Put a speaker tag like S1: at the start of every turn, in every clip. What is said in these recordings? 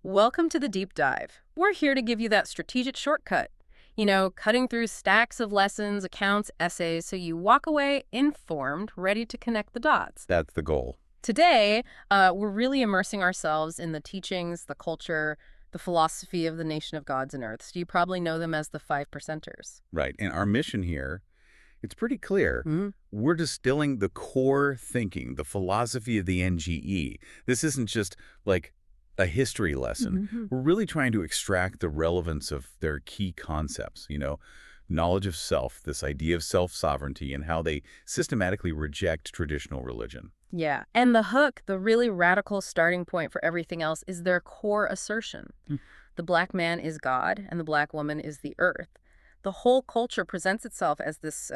S1: Welcome to the deep dive. We're here to give you that strategic shortcut. Cutting through stacks of lessons, accounts, essays, so you walk away informed, ready to connect the dots.
S2: That's the goal.
S1: Today, we're really immersing ourselves in the teachings, the culture, the philosophy of the nation of gods and earths. You probably know them as the five percenters.
S2: Right. And our mission here, it's pretty clear.
S1: Mhm.
S2: We're distilling the core thinking, the philosophy of the NGE. This isn't just like a history lesson.
S1: Mhm.
S2: We're really trying to extract the relevance of their key concepts, knowledge of self, this idea of self-sovereignty, and how they systematically reject traditional religion.
S1: Yeah. And the hook, the really radical starting point for everything else, is their core assertion.
S2: Hmm.
S1: The black man is God and the black woman is the earth. The whole culture presents itself as this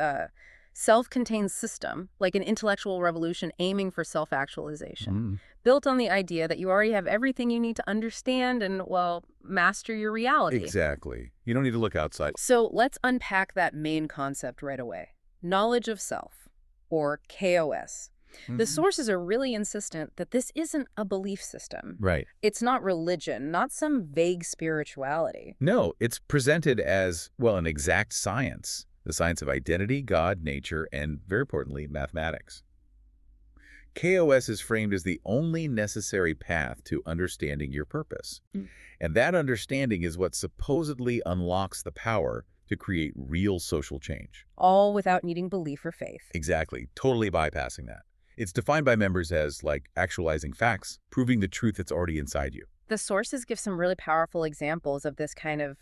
S1: self-contained system, like an intellectual revolution aiming for self-actualization,
S2: Mm,
S1: built on the idea that you already have everything you need to understand and, well, master your reality.
S2: exactly. You don't need to look outside.
S1: So let's unpack that main concept right away. Knowledge of self, or KOS. The
S2: Mhm.
S1: sources are really insistent that this isn't a belief system.
S2: Right.
S1: It's not religion, not some vague spirituality.
S2: No, it's presented as, well, an exact science. The science of identity, God, nature, and, very importantly, mathematics. KOS is framed as the only necessary path to understanding your purpose.
S1: Mm.
S2: And that understanding is what supposedly unlocks the power to create real social change.
S1: All without needing belief or faith.
S2: Exactly. Totally bypassing that. It's defined by members as, like, actualizing facts, proving the truth that's already inside you.
S1: The sources give some really powerful examples of this kind of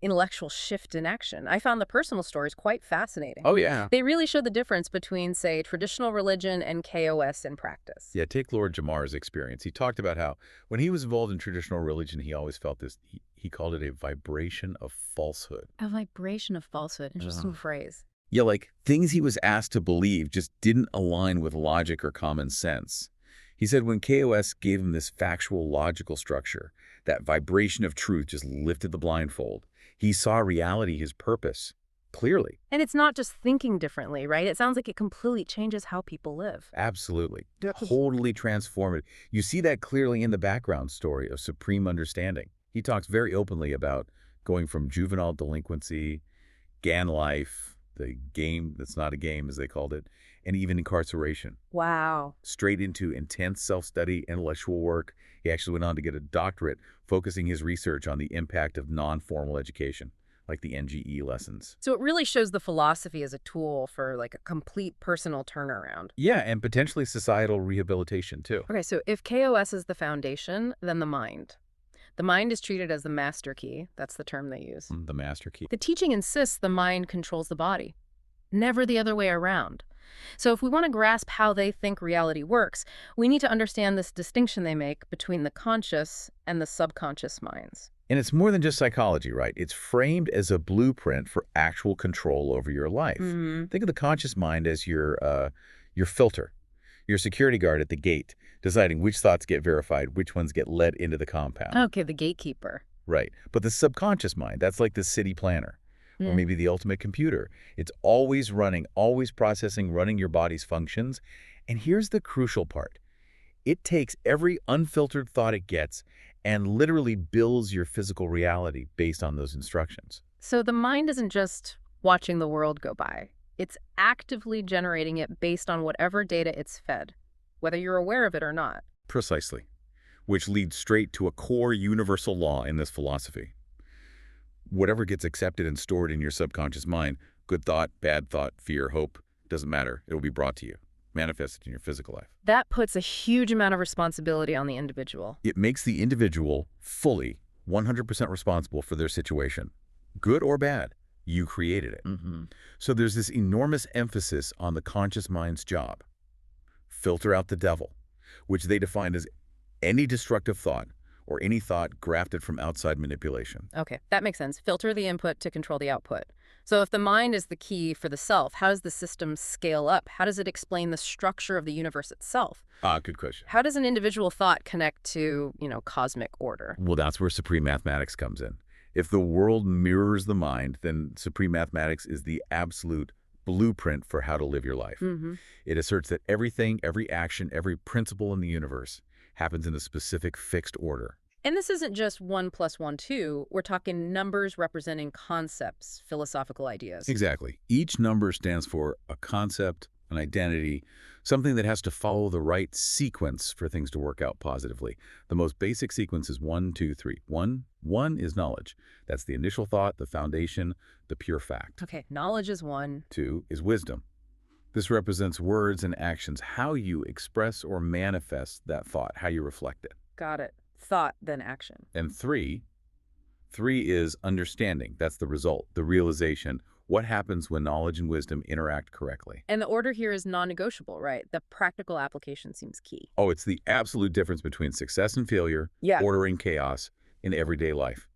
S1: intellectual shift in action. I found the personal stories quite fascinating.
S2: Oh, yeah.
S1: They really show the difference between, say, traditional religion and KOS in practice.
S2: Yeah, take Lord Jamar's experience. He talked about how when he was involved in traditional religion, he always felt this, he called it a vibration of falsehood.
S1: A vibration of falsehood. Interesting
S2: Uh-huh.
S1: phrase.
S2: Yeah, like things he was asked to believe just didn't align with logic or common sense. He said when KOS gave him this factual, logical structure, that vibration of truth just lifted the blindfold. He saw reality, his purpose, clearly.
S1: And it's not just thinking differently, right? It sounds like it completely changes how people live.
S2: Absolutely.
S1: Yeah, 'cause-
S2: Totally transformative. You see that clearly in the background story of Supreme Understanding. He talks very openly about going from juvenile delinquency, GAN life, the game that's not a game, as they called it, and even incarceration,
S1: Wow.
S2: straight into intense self-study, intellectual work. He actually went on to get a doctorate, focusing his research on the impact of non-formal education, like the NGE lessons.
S1: So it really shows the philosophy as a tool for like a complete personal turnaround.
S2: Yeah, and potentially societal rehabilitation, too.
S1: Okay, so if KOS is the foundation, then the mind. The mind is treated as the master key. That's the term they use.
S2: The master key.
S1: The teaching insists the mind controls the body, never the other way around. So if we want to grasp how they think reality works, we need to understand this distinction they make between the conscious and the subconscious minds.
S2: And it's more than just psychology, right? It's framed as a blueprint for actual control over your life.
S1: Mhm.
S2: Think of the conscious mind as your filter, your security guard at the gate, deciding which thoughts get verified, which ones get let into the compound.
S1: Okay, the gatekeeper.
S2: Right. But the subconscious mind, that's like the city planner, or
S1: Mm.
S2: maybe the ultimate computer. It's always running, always processing, running your body's functions. And here's the crucial part. It takes every unfiltered thought it gets and literally builds your physical reality based on those instructions.
S1: So the mind isn't just watching the world go by. It's actively generating it based on whatever data it's fed, whether you're aware of it or not.
S2: Precisely. Which leads straight to a core universal law in this philosophy. Whatever gets accepted and stored in your subconscious mind, good thought, bad thought, fear, hope, doesn't matter. It'll be brought to you, manifested in your physical life.
S1: That puts a huge amount of responsibility on the individual.
S2: It makes the individual fully 100% responsible for their situation. Good or bad, you created it.
S1: Mm-hmm.
S2: So there's this enormous emphasis on the conscious mind's job. Filter out the devil, which they define as any destructive thought or any thought grafted from outside manipulation.
S1: Okay, that makes sense. Filter the input to control the output. So if the mind is the key for the self, how does the system scale up? How does it explain the structure of the universe itself?
S2: Good question.
S1: How does an individual thought connect to, cosmic order?
S2: Well, that's where supreme mathematics comes in. If the world mirrors the mind, then supreme mathematics is the absolute blueprint for how to live your life.
S1: Mm-hmm.
S2: It asserts that everything, every action, every principle in the universe happens in a specific fixed order.
S1: And this isn't just 1 plus 1, 2. We're talking numbers representing concepts, philosophical ideas.
S2: Exactly. Each number stands for a concept, an identity, something that has to follow the right sequence for things to work out positively. The most basic sequence is 1, 2, 3. 1 is knowledge. That's the initial thought, the foundation, the pure fact.
S1: Okay, knowledge is 1.
S2: 2 is wisdom. This represents words and actions, how you express or manifest that thought, how you reflect it.
S1: Got it. Thought, then action.
S2: And 3 is understanding. That's the result, the realization, what happens when knowledge and wisdom interact correctly.
S1: And the order here is non-negotiable, right? The practical application seems key.
S2: Oh, it's the absolute difference between success and failure,
S1: Yeah.
S2: order and chaos in everyday life.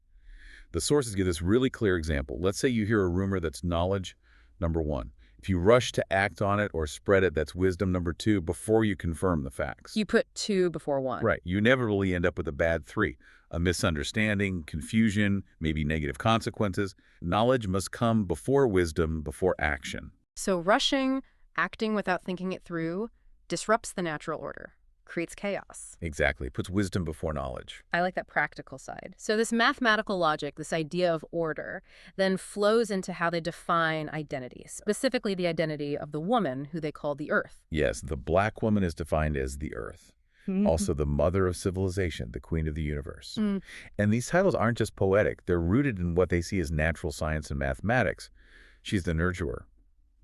S2: The sources give this really clear example. Let's say you hear a rumor that's knowledge, number 1. If you rush to act on it or spread it, that's wisdom, number 2, before you confirm the facts.
S1: You put 2 before 1.
S2: Right. You inevitably end up with a bad 3. A misunderstanding, confusion, maybe negative consequences. Knowledge must come before wisdom, before action.
S1: So rushing, acting without thinking it through, disrupts the natural order, creates chaos.
S2: Exactly. Puts wisdom before knowledge.
S1: I like that practical side. So this mathematical logic, this idea of order, then flows into how they define identity, specifically the identity of the woman who they call the earth.
S2: Yes, the black woman is defined as the earth. Also the mother of civilization, the queen of the universe.
S1: Mm.
S2: And these titles aren't just poetic. They're rooted in what they see as natural science and mathematics. She's the nurturer.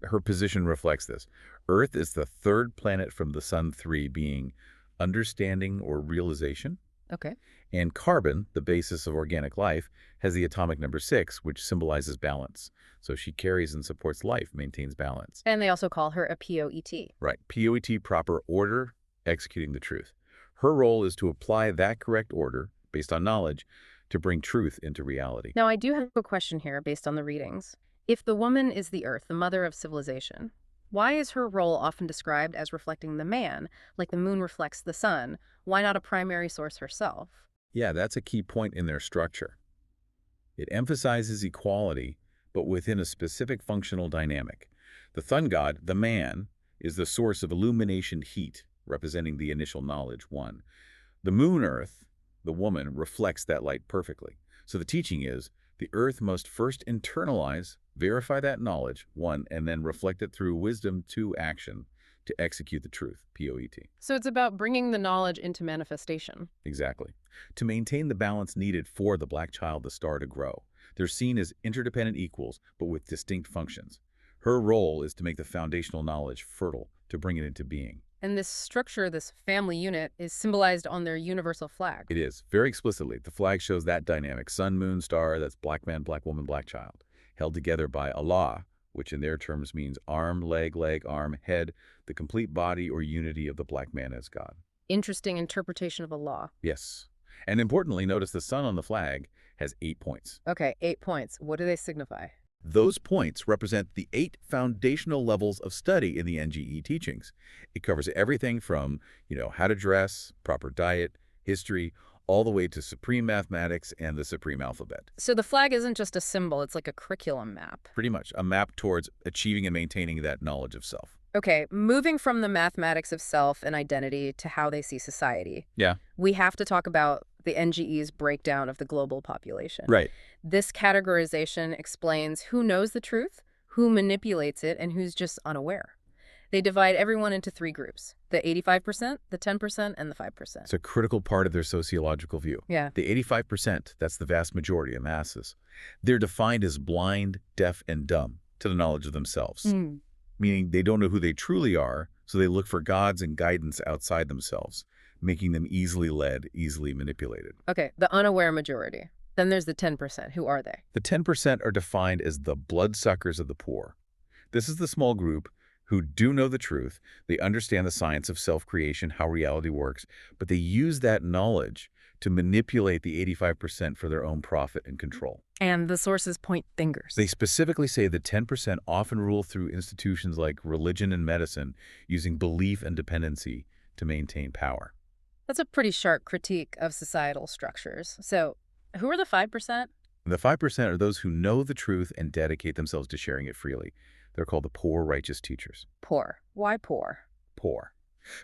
S2: Her position reflects this. Earth is the third planet from the sun, 3 being understanding or realization.
S1: Okay.
S2: And carbon, the basis of organic life, has the atomic number 6, which symbolizes balance. So she carries and supports life, maintains balance.
S1: And they also call her a POET.
S2: Right. POET, proper order, executing the truth. Her role is to apply that correct order, based on knowledge, to bring truth into reality.
S1: Now, I do have a question here based on the readings. If the woman is the earth, the mother of civilization, why is her role often described as reflecting the man, like the moon reflects the sun? Why not a primary source herself?
S2: Yeah, that's a key point in their structure. It emphasizes equality, but within a specific functional dynamic. The sun god, the man, is the source of illumination heat, representing the initial knowledge, 1. The moon earth, the woman, reflects that light perfectly. So the teaching is, the earth must first internalize, verify that knowledge, 1, and then reflect it through wisdom, 2, action, to execute the truth, POET.
S1: So it's about bringing the knowledge into manifestation.
S2: Exactly. To maintain the balance needed for the black child, the star, to grow. They're seen as interdependent equals, but with distinct functions. Her role is to make the foundational knowledge fertile, to bring it into being.
S1: And this structure, this family unit, is symbolized on their universal flag.
S2: It is, very explicitly. The flag shows that dynamic. Sun, moon, star, that's black man, black woman, black child. Held together by Allah, which in their terms means arm, leg, arm, head, the complete body or unity of the black man as God.
S1: Interesting interpretation of Allah.
S2: Yes. And importantly, notice the sun on the flag has 8 points.
S1: Okay, 8 points. What do they signify?
S2: Those points represent the 8 foundational levels of study in the NGE teachings. It covers everything from, how to dress, proper diet, history, all the way to supreme mathematics and the supreme alphabet.
S1: So the flag isn't just a symbol, it's like a curriculum map.
S2: Pretty much, a map towards achieving and maintaining that knowledge of self.
S1: Okay, moving from the mathematics of self and identity to how they see society.
S2: Yeah.
S1: We have to talk about the NGE's breakdown of the global population.
S2: Right.
S1: This categorization explains who knows the truth, who manipulates it, and who's just unaware. They divide everyone into 3 groups, the 85%, the 10%, and the 5%.
S2: It's a critical part of their sociological view.
S1: Yeah.
S2: The 85%, that's the vast majority of masses. They're defined as blind, deaf, and dumb to the knowledge of themselves. Meaning they don't know who they truly are, so they look for gods and guidance outside themselves, making them easily led, easily manipulated.
S1: Okay, the unaware majority. Then there's the 10%. Who are they?
S2: The 10% are defined as the bloodsuckers of the poor. This is the small group who do know the truth. They understand the science of self-creation, how reality works, but they use that knowledge to manipulate the 85% for their own profit and control.
S1: And the sources point fingers.
S2: They specifically say the 10% often rule through institutions like religion and medicine, using belief and dependency to maintain power.
S1: That's a pretty sharp critique of societal structures. So who are the 5%?
S2: The 5% are those who know the truth and dedicate themselves to sharing it freely. They're called the poor righteous teachers.
S1: Poor. Why poor?
S2: Poor.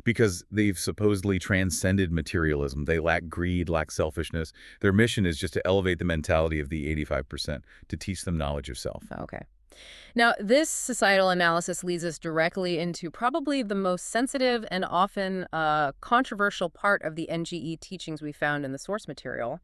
S2: because they've supposedly transcended materialism. They lack greed, lack selfishness. Their mission is just to elevate the mentality of the 85%, to teach them knowledge of self.
S1: Okay. Now, this societal analysis leads us directly into probably the most sensitive and often controversial part of the NGE teachings we found in the source material,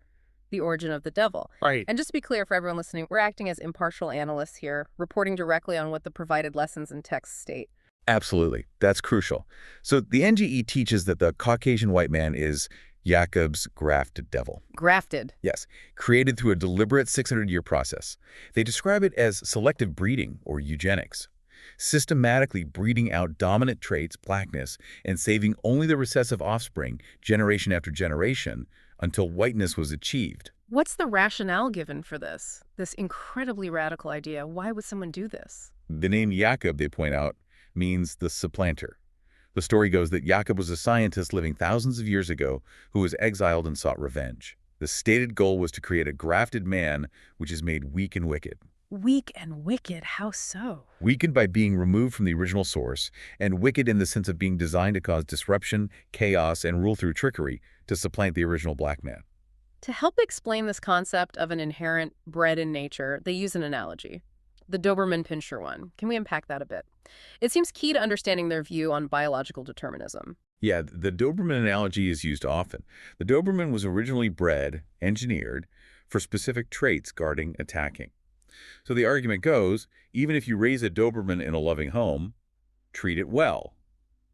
S1: the origin of the devil.
S2: Right.
S1: And just to be clear for everyone listening, we're acting as impartial analysts here, reporting directly on what the provided lessons and texts state.
S2: Absolutely. That's crucial. So the NGE teaches that the Caucasian white man is Jacob's grafted devil.
S1: Grafted.
S2: Yes, created through a deliberate 600-year process. They describe it as selective breeding, or eugenics, systematically breeding out dominant traits, blackness, and saving only the recessive offspring, generation after generation, until whiteness was achieved.
S1: What's the rationale given for this incredibly radical idea? Why would someone do this?
S2: The name Jacob, they point out, means the supplanter. The story goes that Jacob was a scientist living thousands of years ago who was exiled and sought revenge. The stated goal was to create a grafted man which is made weak and wicked.
S1: Weak and wicked, how so?
S2: Weakened by being removed from the original source, and wicked in the sense of being designed to cause disruption, chaos, and rule through trickery to supplant the original black man.
S1: To help explain this concept of an inherent bred in nature, they use an analogy. The Doberman-Pinscher one. Can we unpack that a bit? It seems key to understanding their view on biological determinism.
S2: Yeah, the Doberman analogy is used often. The Doberman was originally bred, engineered, for specific traits guarding, attacking. So the argument goes, even if you raise a Doberman in a loving home, treat it well,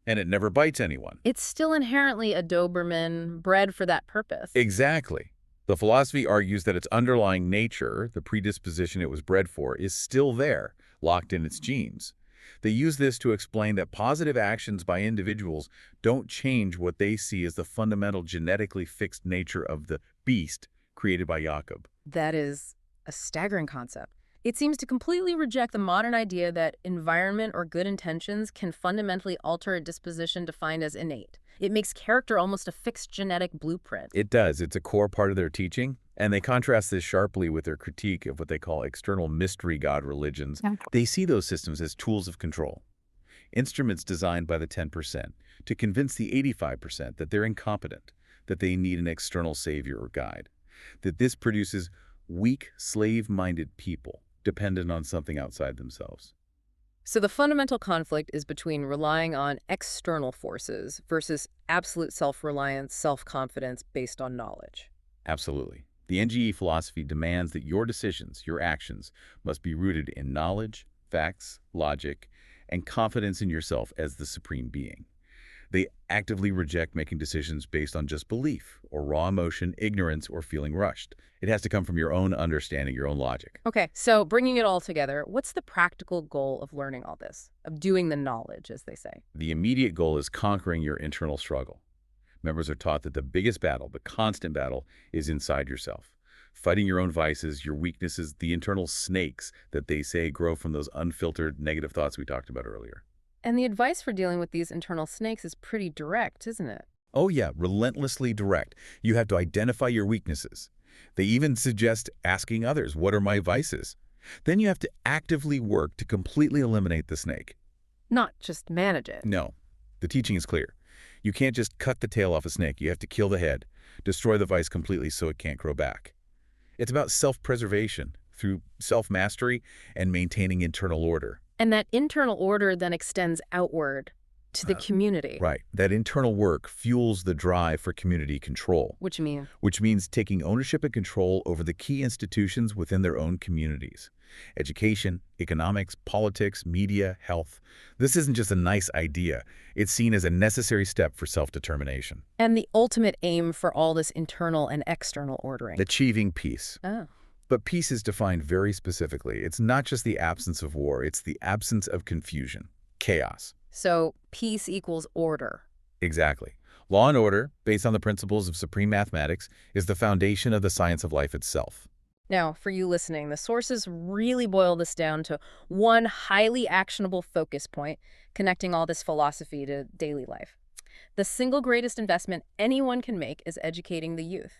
S2: and it never bites anyone.
S1: It's still inherently a Doberman bred for that purpose.
S2: Exactly. The philosophy argues that its underlying nature, the predisposition it was bred for, is still there, locked in its genes. They use this to explain that positive actions by individuals don't change what they see as the fundamental genetically fixed nature of the beast created by Jacob.
S1: That is a staggering concept. It seems to completely reject the modern idea that environment or good intentions can fundamentally alter a disposition defined as innate. It makes character almost a fixed genetic blueprint.
S2: It does. It's a core part of their teaching, and they contrast this sharply with their critique of what they call external mystery god religions. They see those systems as tools of control, instruments designed by the 10% to convince the 85% that they're incompetent, that they need an external savior or guide, that this produces weak, slave-minded people dependent on something outside themselves.
S1: So the fundamental conflict is between relying on external forces versus absolute self-reliance, self-confidence based on knowledge.
S2: Absolutely. The NGE philosophy demands that your decisions, your actions, must be rooted in knowledge, facts, logic, and confidence in yourself as the supreme being. They actively reject making decisions based on just belief or raw emotion, ignorance, or feeling rushed. It has to come from your own understanding, your own logic.
S1: Okay, so bringing it all together, what's the practical goal of learning all this, of doing the knowledge, as they say?
S2: The immediate goal is conquering your internal struggle. Members are taught that the biggest battle, the constant battle, is inside yourself. Fighting your own vices, your weaknesses, the internal snakes that they say grow from those unfiltered negative thoughts we talked about earlier.
S1: And the advice for dealing with these internal snakes is pretty direct, isn't it?
S2: Oh yeah, relentlessly direct. You have to identify your weaknesses. They even suggest asking others, what are my vices? Then you have to actively work to completely eliminate the snake.
S1: Not just manage it.
S2: No, the teaching is clear. You can't just cut the tail off a snake. You have to kill the head, destroy the vice completely so it can't grow back. It's about self-preservation through self-mastery and maintaining internal order.
S1: And that internal order then extends outward to the community.
S2: Right. That internal work fuels the drive for community control.
S1: Which
S2: Which means taking ownership and control over the key institutions within their own communities. Education, economics, politics, media, health. This isn't just a nice idea. It's seen as a necessary step for self-determination.
S1: And the ultimate aim for all this internal and external ordering.
S2: Achieving peace.
S1: Oh.
S2: But peace is defined very specifically. It's not just the absence of war, it's the absence of confusion, chaos.
S1: So peace equals order.
S2: Exactly. Law and order, based on the principles of supreme mathematics, is the foundation of the science of life itself.
S1: Now, for you listening, the sources really boil this down to one highly actionable focus point, connecting all this philosophy to daily life. The single greatest investment anyone can make is educating the youth.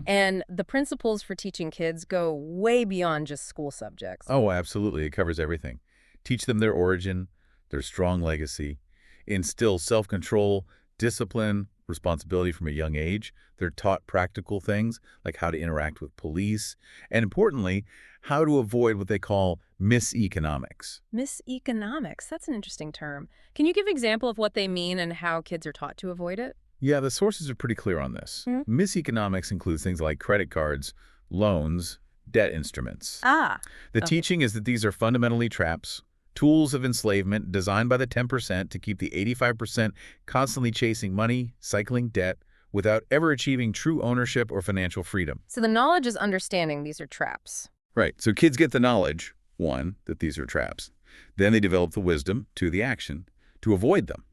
S1: And the principles for teaching kids go way beyond just school subjects.
S2: Oh, absolutely. It covers everything. Teach them their origin, their strong legacy. instill self-control, discipline, responsibility from a young age. They're taught practical things like how to interact with police, and importantly, how to avoid what they call miseconomics.
S1: Miseconomics, that's an interesting term. Can you give an example of what they mean and how kids are taught to avoid it?
S2: Yeah, the sources are pretty clear on this.
S1: Hmm?
S2: Miseconomics includes things like credit cards, loans, debt instruments.
S1: Ah,
S2: The
S1: okay.
S2: teaching is that these are fundamentally traps, tools of enslavement designed by the 10% to keep the 85% constantly chasing money, cycling debt, without ever achieving true ownership or financial freedom.
S1: So the knowledge is understanding these are traps.
S2: Right, so kids get the knowledge, one, that these are traps. Then they develop the wisdom, two, the action, to avoid them,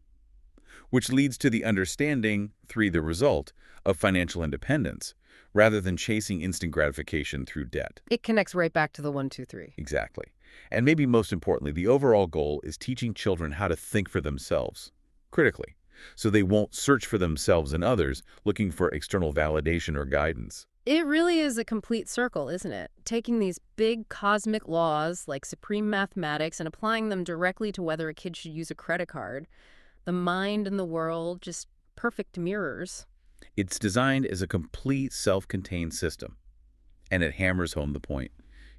S2: which leads to the understanding, three, the result, of financial independence, rather than chasing instant gratification through debt.
S1: It connects right back to the 1, 2, 3.
S2: Exactly. And maybe most importantly, the overall goal is teaching children how to think for themselves, critically, so they won't search for themselves in others looking for external validation or guidance.
S1: It really is a complete circle, isn't it? Taking these big cosmic laws like supreme mathematics and applying them directly to whether a kid should use a credit card. The mind and the world, just perfect mirrors.
S2: It's designed as a complete self-contained system, and it hammers home the point.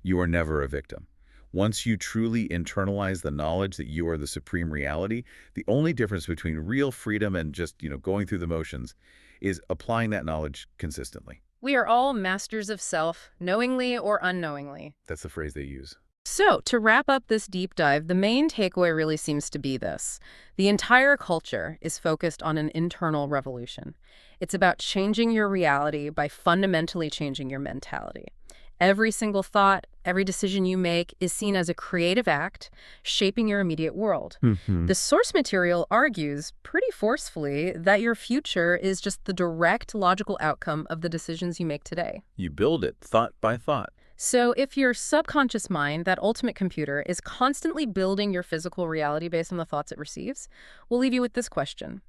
S2: You are never a victim. Once you truly internalize the knowledge that you are the supreme reality, the only difference between real freedom and just, going through the motions is applying that knowledge consistently.
S1: We are all masters of self, knowingly or unknowingly.
S2: That's the phrase they use.
S1: So, to wrap up this deep dive, the main takeaway really seems to be this. The entire culture is focused on an internal revolution. It's about changing your reality by fundamentally changing your mentality. Every single thought, every decision you make is seen as a creative act, shaping your immediate world. The source material argues pretty forcefully that your future is just the direct logical outcome of the decisions you make today.
S2: You build it thought by thought.
S1: So if your subconscious mind, that ultimate computer, is constantly building your physical reality based on the thoughts it receives, we'll leave you with this question.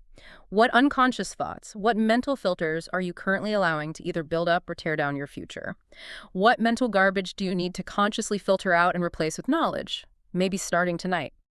S1: What unconscious thoughts, what mental filters are you currently allowing to either build up or tear down your future? What mental garbage do you need to consciously filter out and replace with knowledge? Maybe starting tonight.